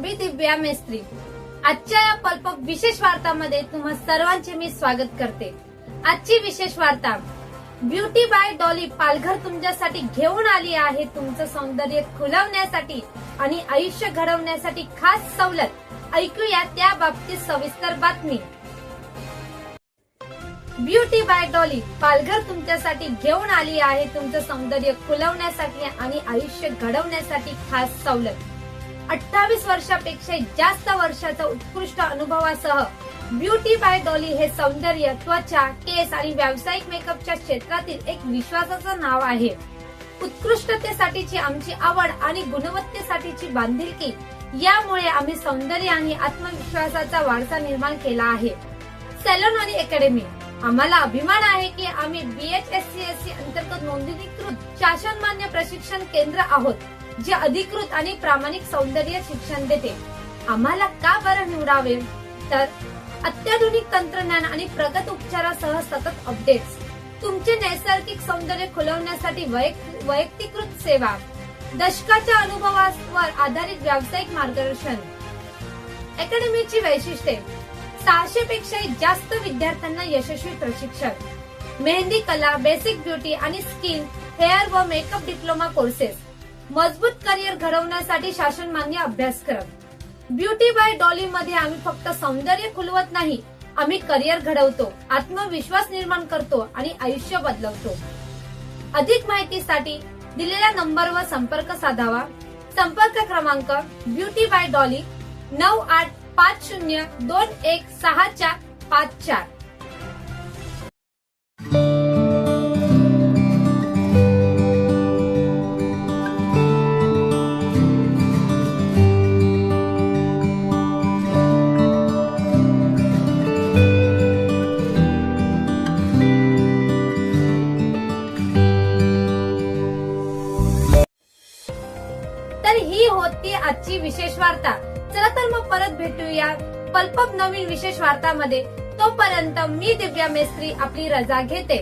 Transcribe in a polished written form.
मी दिव्या मेस्त्री. आजच्या या पल्पक विशेष वार्तामध्ये तुम्हा सर्वांचे मी स्वागत करते. आजची विशेष वार्ता, ब्युटी बाय डॉली पालघर तुमच्यासाठी घेऊन आली आहे तुमचं सौंदर्य खुलवण्यासाठी आणि आयुष्य घडवण्यासाठी खास सवलत. ऐकूया त्या बाबतीत सविस्तर बातमी. ब्युटी बाय डॉली पालघर तुमच्यासाठी घेऊन आली आहे तुमचं सौंदर्य खुलवण्यासाठी आणि आयुष्य घडवण्यासाठी खास सवलत. 28 वर्षापेक्षा जास्त वर्षाचा उत्कृष्ट अनुभवासह ब्युटी बाय डॉली हे सौंदर्य, त्वचा, केस आणि व्यावसायिक मेकअपच्या क्षेत्रातील एक विश्वासाचं नाव आहे. उत्कृष्टतेसाठीची आमची आवड आणि गुणवत्तेसाठीची बांधिलकी यामुळे आम्ही सौंदर्य आणि आत्मविश्वासाचा वारसा निर्माण केला आहे. सॅलॉन आणि अकॅडमी, आम्हाला अभिमान आहे की आम्ही BHSCSC अंतर्गत नोंदणीकृत शासनमान्य प्रशिक्षण केंद्र आहोत, जे अधिकृत आणि प्रामाणिक सौंदर्य शिक्षण देते. आम्हाला का बरं निवडावे? तर अत्याधुनिक तंत्रज्ञान आणि प्रगत उपचारासह सतत अपडेट्स, तुमचे नैसर्गिक सौंदर्य खुलवण्यासाठी वैयक्तिकृत सेवा, दशकाच्या अनुभवावर आधारित व्यावसायिक मार्गदर्शन. अकॅडमीची वैशिष्ट्ये: 600 पेक्षा जास्त विद्यार्थ्यांना यशस्वी प्रशिक्षण, मेहंदी कला, बेसिक ब्युटी आणि स्किन, हेअर व मेकअप डिप्लोमा कोर्सेस, मजबूत करिअर घडवण्यासाठी शासनमान्य अभ्यासक्रम. ब्युटी बाय डॉली मध्ये आम्ही फक्त सौंदर्य खुलवत नाही, आम्ही करिअर घडवतो, आत्मविश्वास निर्माण करतो आणि आयुष्य बदलवतो. अधिक माहितीसाठी दिलेल्या नंबरवर संपर्क साधावा. संपर्क क्रमांक ब्युटी बाय डॉली 9850216454. तर ही होती आजची विशेष वार्ता. चला तर मग परत भेटूया पल्पक नवीन विशेष वार्तामध्ये. तोपर्यंत मी दिव्या मेस्त्री आपली रजा घेते.